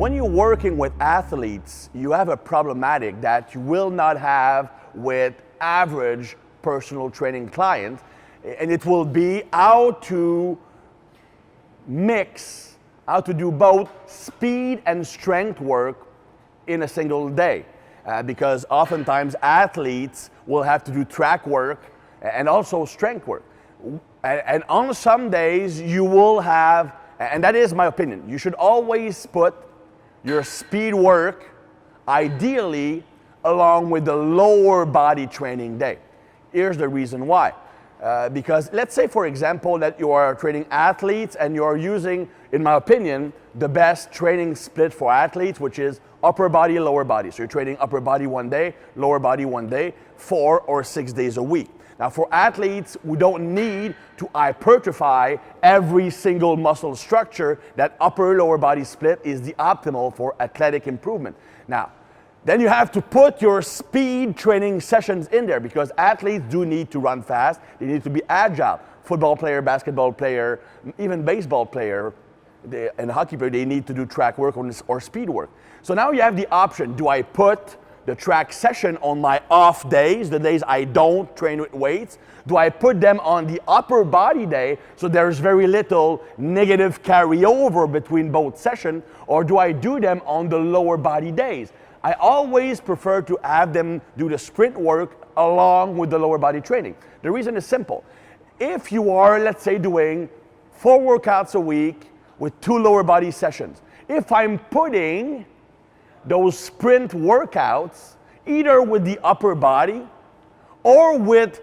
when you're working with athletes, you have a problematic that you will not have with average personal training clients, and it will be how to mix, how to do both speed and strength work in a single day. Because oftentimes athletes will have to do track work and also strength work. And on some days you will have, and that is my opinion, you should always put your speed work ideally along with the lower body training day. Here's the reason why. Because let's say, for example, that you are training athletes and you're using, in my opinion, the best training split for athletes, which is upper body, lower body. So you're training upper body one day, lower body one day, 4 or 6 days a week. Now for athletes, we don't need to hypertrophy every single muscle structure. That upper lower body split is the optimal for athletic improvement. Now, then you have to put your speed training sessions in there because athletes do need to run fast. They need to be agile. Football player, basketball player, even baseball player, and hockey player, they need to do track work or speed work. So now you have the option, do I put the track session on my off days, the days I don't train with weights? Do I put them on the upper body day so there's very little negative carryover between both sessions, or do I do them on the lower body days? I always prefer to have them do the sprint work along with the lower body training. The reason is simple. If you are, let's say, doing 4 workouts a week with 2 lower body sessions, if I'm putting those sprint workouts either with the upper body or with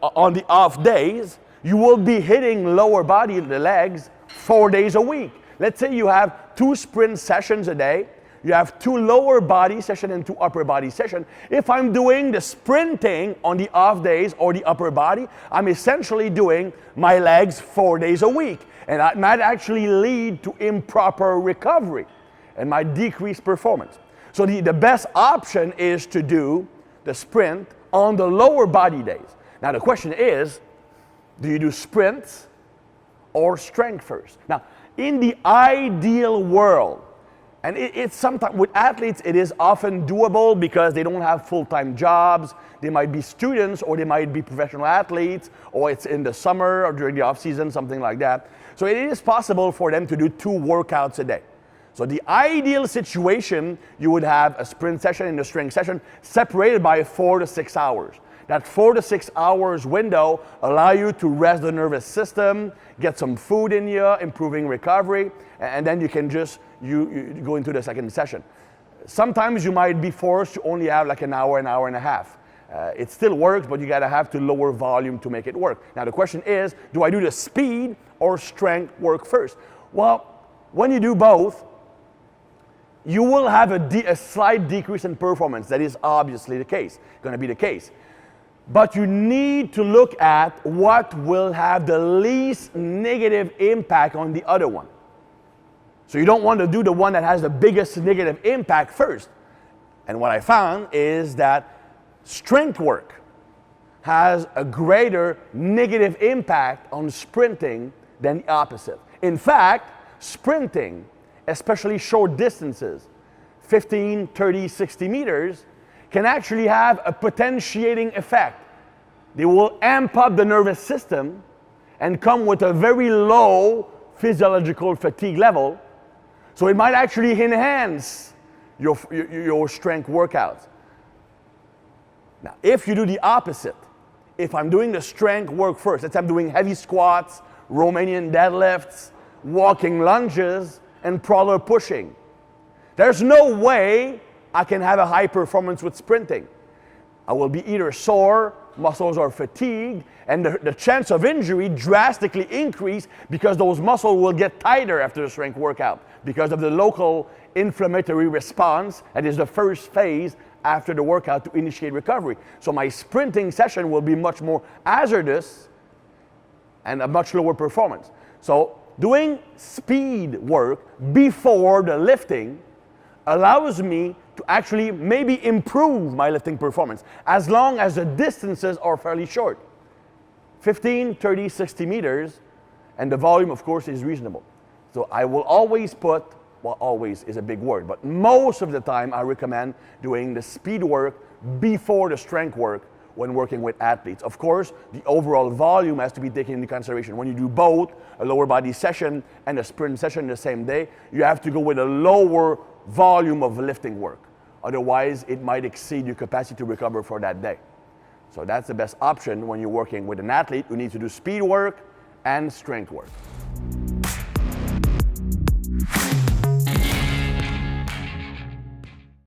on the off days, you will be hitting lower body, the legs, 4 days a week. Let's say you have 2 sprint sessions a day, you have 2 lower body sessions and 2 upper body sessions. If I'm doing the sprinting on the off days or the upper body, I'm essentially doing my legs 4 days a week. And that might actually lead to improper recovery and might decrease performance. So the best option is to do the sprint on the lower body days. Now the question is, do you do sprints or strength first? Now, in the ideal world, and it's sometimes with athletes, it is often doable because they don't have full-time jobs. They might be students or they might be professional athletes, or it's in the summer or during the off season, something like that. So it is possible for them to do 2 workouts a day. So the ideal situation, you would have a sprint session and a strength session separated by 4 to 6 hours. That 4 to 6 hours window allow you to rest the nervous system, get some food in you, improving recovery, and then you can just you go into the second session. Sometimes you might be forced to only have like an hour and a half. It still works, but you gotta have to lower volume to make it work. Now the question is, do I do the speed or strength work first? Well, when you do both, you will have a slight decrease in performance. That is obviously the case, gonna be the case. But you need to look at what will have the least negative impact on the other one. So you don't want to do the one that has the biggest negative impact first. And what I found is that strength work has a greater negative impact on sprinting than the opposite. In fact, sprinting, especially short distances, 15, 30, 60 meters, can actually have a potentiating effect. They will amp up the nervous system and come with a very low physiological fatigue level. So it might actually enhance your strength workouts. Now, if you do the opposite, if I'm doing the strength work first, let's say I'm doing heavy squats, Romanian deadlifts, walking lunges, and prowler pushing, there's no way I can have a high performance with sprinting. I will be either sore, muscles are fatigued, and the chance of injury drastically increase because those muscles will get tighter after the strength workout because of the local inflammatory response that is the first phase after the workout to initiate recovery. So my sprinting session will be much more hazardous and a much lower performance. So doing speed work before the lifting allows me to actually maybe improve my lifting performance as long as the distances are fairly short. 15, 30, 60 meters, and the volume, of course, is reasonable. So I will always put well, always is a big word, but most of the time I recommend doing the speed work before the strength work when working with athletes. Of course, the overall volume has to be taken into consideration. When you do both a lower body session and a sprint session the same day, you have to go with a lower volume of lifting work. Otherwise, it might exceed your capacity to recover for that day. So that's the best option when you're working with an athlete who needs to do speed work and strength work.